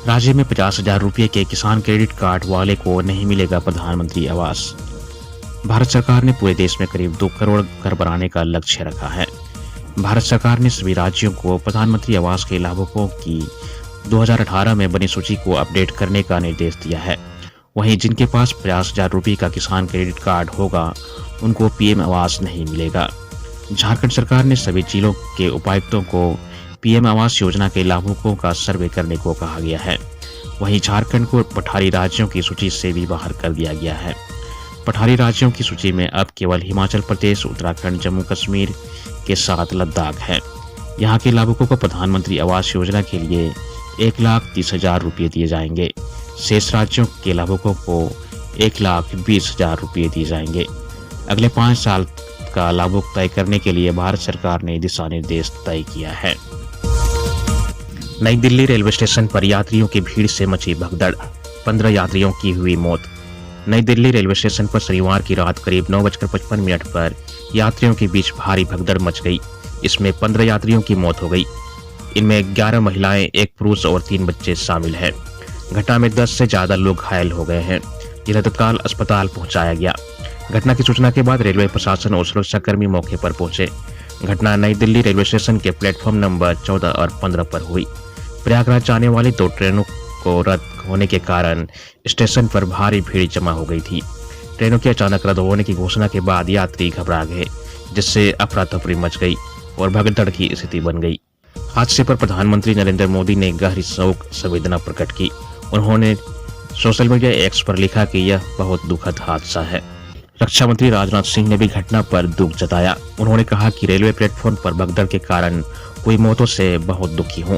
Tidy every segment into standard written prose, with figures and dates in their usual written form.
राज्य में 50,000 रुपये के किसान क्रेडिट कार्ड वाले को नहीं मिलेगा प्रधानमंत्री आवास। भारत सरकार ने पूरे देश में करीब 2 करोड़ घर बनाने का लक्ष्य रखा है। भारत सरकार ने सभी राज्यों को प्रधानमंत्री आवास के लाभुकों की 2018 में बनी सूची को अपडेट करने का निर्देश दिया है। वहीं जिनके पास 50,000 रुपये का किसान क्रेडिट कार्ड होगा उनको पीएम आवास नहीं मिलेगा। झारखंड सरकार ने सभी जिलों के उपायुक्तों को पीएम आवास योजना के लाभुकों का सर्वे करने को कहा गया है। वहीं झारखंड को पठारी राज्यों की सूची से भी बाहर कर दिया गया है। पठारी राज्यों की सूची में अब केवल हिमाचल प्रदेश, उत्तराखंड, जम्मू कश्मीर के साथ लद्दाख है। यहाँ के लाभुकों को प्रधानमंत्री आवास योजना के लिए 1,30,000 रुपये दिए जाएंगे। शेष राज्यों के लाभुकों को 1,20,000 रुपये दिए जाएंगे। अगले 5 साल का लाभुक तय करने के लिए भारत सरकार ने दिशा निर्देश तय किया है। नई दिल्ली रेलवे स्टेशन पर यात्रियों की भीड़ से मची भगदड़, 15 यात्रियों की हुई मौत। नई दिल्ली रेलवे स्टेशन पर शनिवार की रात करीब 9:55 पर यात्रियों के बीच भारी भगदड़ मच गई। इसमें 15 यात्रियों की मौत हो गई। इनमें 11 महिलाएं, 1 पुरुष और 3 बच्चे शामिल हैं। घटना में 10 से ज्यादा लोग घायल हो गए हैं, जिन्हें तत्काल अस्पताल पहुंचाया गया। घटना की सूचना के बाद रेलवे प्रशासन और सुरक्षाकर्मी मौके पर पहुंचे। घटना नई दिल्ली रेलवे स्टेशन के प्लेटफॉर्म नंबर 14 और 15 पर हुई। प्रयागराज जाने वाली 2 ट्रेनों को रद्द होने के कारण स्टेशन पर भारी भीड़ जमा हो गई थी। ट्रेनों के अचानक रद्द होने की घोषणा के बाद यात्री घबरा गए, जिससे अफरा तफरी मच गई और भगदड़ की स्थिति बन गई। हादसे पर प्रधानमंत्री नरेंद्र मोदी ने गहरी शोक संवेदना प्रकट की। उन्होंने सोशल मीडिया एक्स पर लिखा कि यह बहुत दुखद हादसा है। रक्षा मंत्री राजनाथ सिंह ने भी घटना पर दुख जताया। उन्होंने कहा कि रेलवे प्लेटफॉर्म पर भगदड़ के कारण हुई मौतों से बहुत दुखी हूं।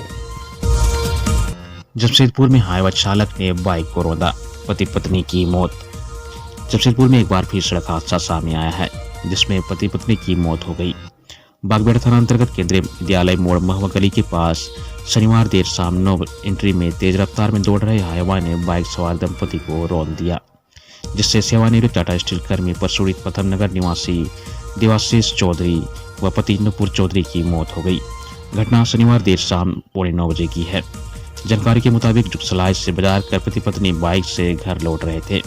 जमशेदपुर में हाईवा चालक ने बाइक को रौंदा, पति पत्नी की मौत। जमशेदपुर में एक बार फिर सड़क हादसा सामने आया है, जिसमें पति पत्नी की मौत हो गई। बागबेड़ा थाना अंतर्गत केंद्रीय विद्यालय मोड़ महुआ गली के पास शनिवार देर शाम 9 एंट्री में तेज रफ्तार में दौड़ रहे हाईवा ने बाइक सवार दंपति को रौंद दिया, जिससे सेवानिवृत्त टाटा स्टील कर्मी परसुड़ी प्रथम नगर निवासी देवाशीष चौधरी व पति नुपुर चौधरी की मौत हो गई। घटना शनिवार देर शाम 9:15 बजे की है। जानकारी के मुताबिक जुगसलाई से बाजार कर पति पत्नी बाइक से घर लौट रहे थे।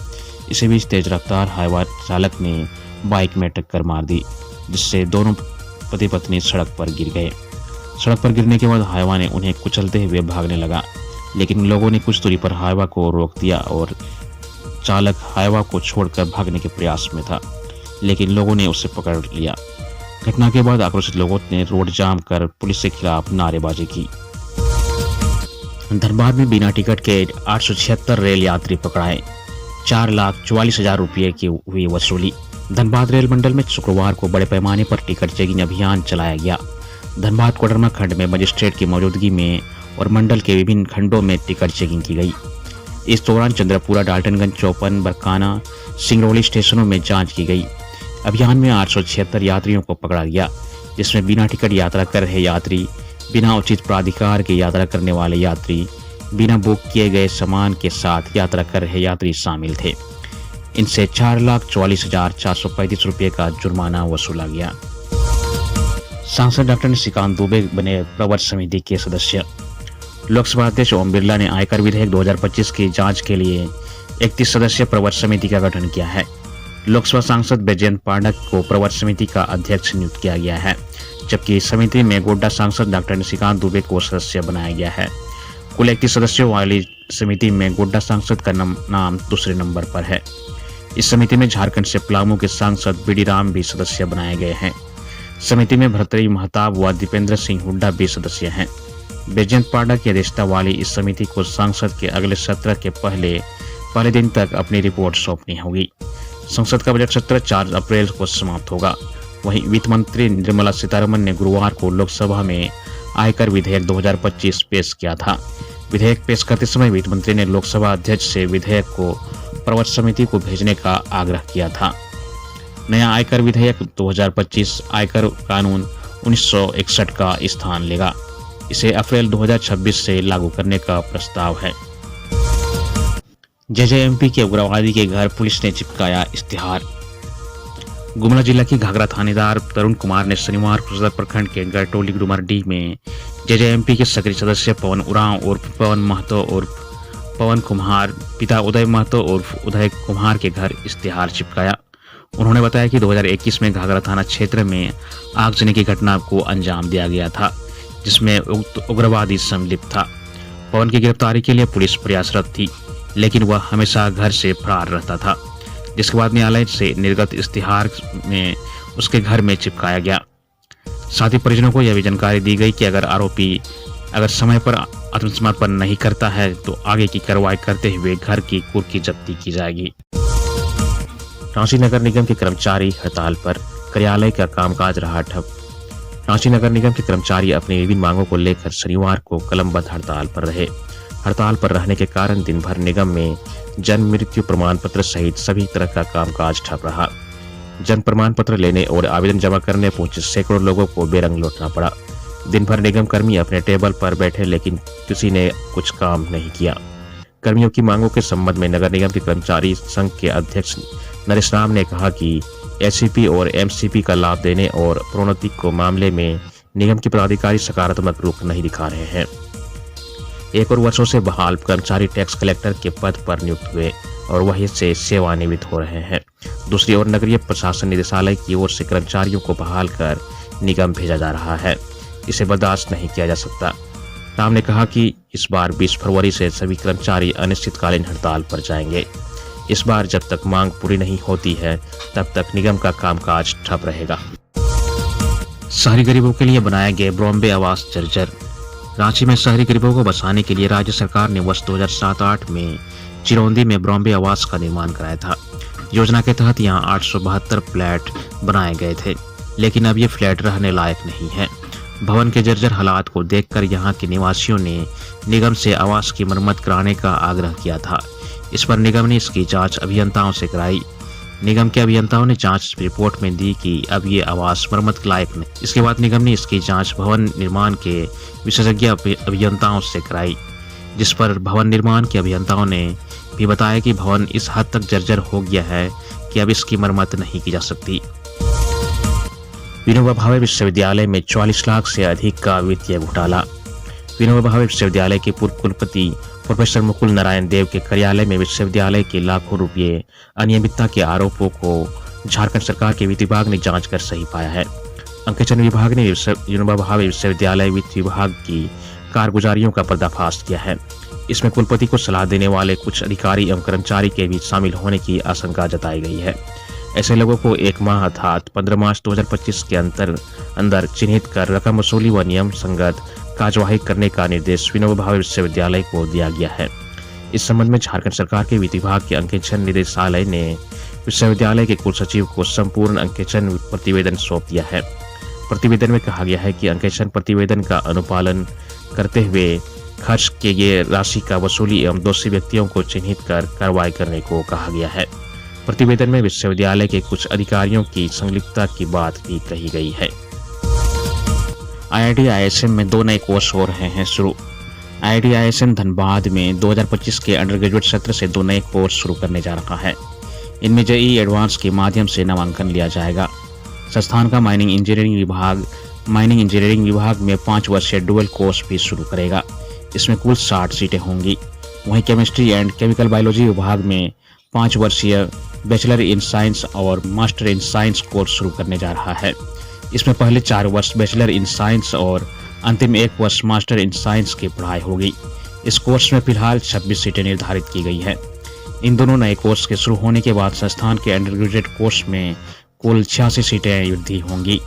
इसी बीच तेज रफ्तार हाईवा चालक ने बाइक में टक्कर मार दी, जिससे दोनों पति पत्नी सड़क पर गिर गए। सड़क पर गिरने के बाद हाईवा ने उन्हें कुचलते हुए भागने लगा, लेकिन लोगों ने कुछ दूरी पर हाईवा को रोक दिया और चालक हाईवा को छोड़कर भागने के प्रयास में था, लेकिन लोगों ने उसे पकड़ लिया। घटना के बाद आक्रोशित लोगों ने रोड जाम कर पुलिस के खिलाफ नारेबाजी की। धनबाद में बिना टिकट के 876 रेल यात्री पकड़ाए, 4,44,000 रुपये की हुई वसूली। धनबाद रेल मंडल में शुक्रवार को बड़े पैमाने पर टिकट चेकिंग अभियान चलाया गया। धनबाद कोडरमा खंड में मजिस्ट्रेट की मौजूदगी में और मंडल के विभिन्न खंडों में टिकट चेकिंग की गई। इस दौरान चंद्रपुरा, डाल्टनगंज, चौपन, बरकाना, सिंगरौली स्टेशनों में जांच की गई। अभियान में 876 यात्रियों को पकड़ा गया, जिसमें बिना टिकट यात्रा कर रहे यात्री, बिना उचित प्राधिकार के यात्रा करने वाले यात्री, बिना बुक किए गए सामान के साथ यात्रा कर रहे यात्री शामिल थे। इनसे 4,44,435 रुपये का जुर्माना वसूला गया। सांसद डॉक्टर निशिकांत दुबे बने प्रवर समिति के सदस्य। लोकसभा अध्यक्ष ओम बिरला ने आयकर विधेयक 2025 की जांच के लिए 31 सदस्यीय प्रवर समिति का गठन किया है। लोकसभा सांसद बैजयंत पाठक को प्रवर समिति का अध्यक्ष नियुक्त किया गया है, जबकि समिति में गोड्डा सांसद डॉक्टर निशिकांत दुबे को सदस्य बनाया गया है। कुल 31 सदस्यों वाली समिति में गोड्डा सांसद का नाम दूसरे नंबर पर है। इस समिति में झारखंड से पलामू के सांसद बीडी राम भी सदस्य बनाए गए हैं। समिति में भरतरी महताब व दीपेंद्र सिंह हुड्डा भी सदस्य हैं। बैजयंत पाठक की अध्यक्षता वाली इस समिति को संसद के अगले सत्र के पहले दिन तक अपनी रिपोर्ट सौंपनी होगी। संसद का बजट सत्र 4 अप्रैल को समाप्त होगा। वहीं वित्त मंत्री निर्मला सीतारमण ने गुरुवार को लोकसभा में आयकर विधेयक 2025 पेश किया था। विधेयक पेश करते समय वित्त मंत्री ने लोकसभा अध्यक्ष से विधेयक को प्रवर समिति को भेजने का आग्रह किया था। नया आयकर विधेयक 2025 आयकर कानून 1961 का स्थान लेगा। इसे अप्रैल 2026 से लागू करने का प्रस्ताव है। जेजेएमपी के उग्रवादी के घर पुलिस ने चिपकाया इश्तिहार। गुमला जिला की घाघरा थानेदार तरुण कुमार ने शनिवार को सदर प्रखंड के गरटोली डुमरडीह में जेजेएमपी के सक्रिय सदस्य पवन उरांव और पवन महतो और पवन कुम्हार पिता उदय महतो उर्फ उदय कुम्हार के घर इश्तिहार चिपकाया। उन्होंने बताया कि 2021 में घाघरा थाना क्षेत्र में आगजनी की घटना को अंजाम दिया गया था, जिसमें उक्त उग्रवादी सम्मिलित था। पवन की गिरफ्तारी के लिए पुलिस प्रयासरत थी, लेकिन वह हमेशा घर से फरार रहता था, जिसके बाद न्यायालय से निर्गत इश्तिहार में उसके घर में चिपकाया गया। साथ ही परिजनों को यह भी जानकारी दी गई कि अगर आरोपी समय पर आत्मसमर्पण नहीं करता है तो आगे की कार्रवाई करते हुए घर की कुर्की जब्ती की जाएगी। रांची नगर निगम के कर्मचारी हड़ताल पर, कार्यालय का कामकाज रहा ठप। रांची नगर निगम के कर्मचारी अपनी विभिन्न मांगों को लेकर शनिवार को कलमबद्ध हड़ताल पर रहे। हड़ताल पर रहने के कारण दिन भर निगम में जन्म मृत्यु प्रमाण पत्र सहित सभी तरह का कामकाज ठप रहा। जन्म प्रमाण पत्र लेने और आवेदन जमा करने पहुंचे सैकड़ों लोगों को बेरंग लौटना पड़ा। दिन भर निगम कर्मी अपने टेबल पर बैठे, लेकिन किसी ने कुछ काम नहीं किया। कर्मियों की मांगों के संबंध में नगर निगम के कर्मचारी संघ के अध्यक्ष नरेश राम ने कहा कि एससीपी और एमसीपी का लाभ देने और प्रोन्नति को मामले में निगम के पदाधिकारी सकारात्मक रुख नहीं दिखा रहे हैं। एक और वर्षों से बहाल कर्मचारी टैक्स कलेक्टर के पद पर नियुक्त हुए और वहीं से सेवानिवृत्त हो रहे हैं। दूसरी ओर नगरीय प्रशासन निदेशालय की ओर से कर्मचारियों को बहाल कर निगम भेजा जा रहा है। इसे बर्दाश्त नहीं किया जा सकता। राम ने कहा कि इस बार 20 फरवरी से सभी कर्मचारी अनिश्चितकालीन हड़ताल पर जाएंगे। इस बार जब तक मांग पूरी नहीं होती है तब तक निगम का कामकाज ठप रहेगा। शहरी गरीबों के लिए बनाए गए बॉम्बे आवास जर्जर। रांची में शहरी गरीबों को बसाने के लिए राज्य सरकार ने वर्ष 2007-8 में चिरौंदी में बॉम्बे आवास का निर्माण कराया था। योजना के तहत यहां 872 फ्लैट बनाए गए थे, लेकिन अब ये फ्लैट रहने लायक नहीं है। भवन के जर्जर हालात को देखकर यहां के निवासियों ने निगम से आवास की मरम्मत कराने का आग्रह किया था। इस पर निगम ने इसकी जांच अभियंताओं से कराई। निगम के अभियंताओं ने जांच रिपोर्ट में दी कि अब ये आवास मरम्मत लायक नहीं। इसके बाद निगम ने इसकी जांच भवन निर्माण के विशेषज्ञ अभियंताओं से कराई, जिस पर भवन निर्माण के अभियंताओं ने भी बताया कि भवन इस हद तक जर्जर हो गया है कि अब इसकी मरम्मत नहीं की जा सकती। विनोबा भावे विश्वविद्यालय में 44 लाख से अधिक का वित्तीय घोटाला। विनोबा भावे विश्वविद्यालय के पूर्व कुलपति प्रोफेसर मुकुल नारायण देव के कार्यालय में विश्वविद्यालय के लाखों रुपये अनियमितता के आरोपों को झारखंड सरकार के वित्त विभाग ने जांच कर सही पाया है। अंकेक्षण विभाग ने विनोबा भावे विश्वविद्यालय वित्त विभाग की कारगुजारियों का पर्दाफाश किया है। इसमें कुलपति को सलाह देने वाले कुछ अधिकारी एवं कर्मचारी के भी शामिल होने की आशंका जताई गई है। ऐसे लोगों को 1 माह अर्थात 15 मार्च 2025 के अंदर चिन्हित कर रकम वसूली व नियम संगत कार्यवाही करने का निर्देश विनोबा भावे विश्वविद्यालय को दिया गया है। इस संबंध में झारखंड सरकार के वित्त विभाग के अंकेक्षण निदेशालय ने विश्वविद्यालय के कुल सचिव को संपूर्ण अंकेक्षण प्रतिवेदन सौंप दिया है। प्रतिवेदन में कहा गया है कि अंकेक्षण प्रतिवेदन का अनुपालन करते हुए खर्च किए गए राशि का वसूली एवं दोषी व्यक्तियों को चिन्हित कर कार्रवाई करने को कहा गया है। प्रतिवेदन में विश्वविद्यालय के कुछ अधिकारियों की संलिप्तता की बात भी कही गई है। IIT ISM में 2 नए कोर्स हो रहे हैं शुरू। IIT ISM धनबाद में 2025 के अंडर ग्रेजुएट सत्र से 2 नए कोर्स शुरू करने जा रहा है। इनमें JEE एडवांस के माध्यम से नामांकन लिया जाएगा। संस्थान का माइनिंग इंजीनियरिंग विभाग में 5 वर्षीय डुअल कोर्स भी शुरू करेगा। इसमें कुल 60 सीटें होंगी। वहीं केमिस्ट्री एंड केमिकल बायोलॉजी विभाग में 5 वर्षीय बैचलर इन साइंस और मास्टर इन साइंस कोर्स शुरू करने जा रहा है। इसमें पहले 4 वर्ष बैचलर इन साइंस और अंतिम 1 वर्ष मास्टर इन साइंस की पढ़ाई होगी। इस कोर्स में फिलहाल 26 सीटें निर्धारित की गई है। इन दोनों नए कोर्स के शुरू होने के बाद संस्थान के अंडर ग्रेजुएट कोर्स में कुल 86 सीटें वृद्धि होंगी।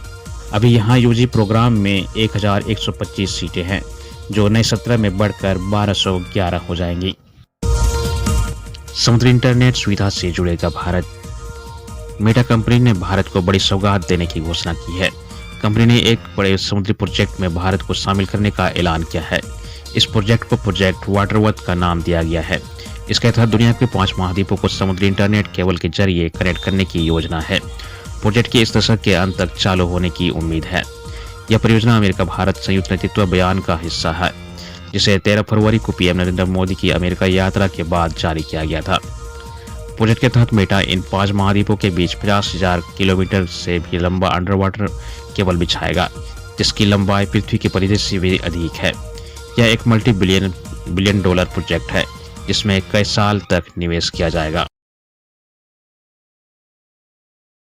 अभी यहाँ यूजी प्रोग्राम में 1125 सीटें हैं, जो नए सत्र में बढ़कर 1211 हो जाएंगी। समुद्री इंटरनेट सुविधा से जुड़ेगा भारत। मेटा कंपनी ने भारत को बड़ी सौगात देने की घोषणा की है। कंपनी ने एक बड़े समुद्री प्रोजेक्ट में भारत को शामिल करने का ऐलान किया है। इस प्रोजेक्ट को प्रोजेक्ट वाटरवर्थ का नाम दिया गया है। इसके तहत दुनिया के 5 महाद्वीपों को समुद्री इंटरनेट केबल के जरिए कनेक्ट करने की योजना है। प्रोजेक्ट की इस दशक के अंत तक चालू होने की उम्मीद है। यह परियोजना अमेरिका भारत संयुक्त नेतृत्व बयान का हिस्सा है, जिसे 13 फरवरी को पीएम नरेंद्र मोदी की अमेरिका यात्रा के बाद जारी किया गया था। प्रोजेक्ट के तहत मेटा इन 5 महाद्वीपों के बीच 50,000 किलोमीटर से भी लंबा अंडर वाटर केबल बिछाएगा, जिसकी लंबाई पृथ्वी की परिधि से भी अधिक है। यह एक बिलियन डॉलर प्रोजेक्ट है। जिसमें कई साल तक निवेश किया जाएगा।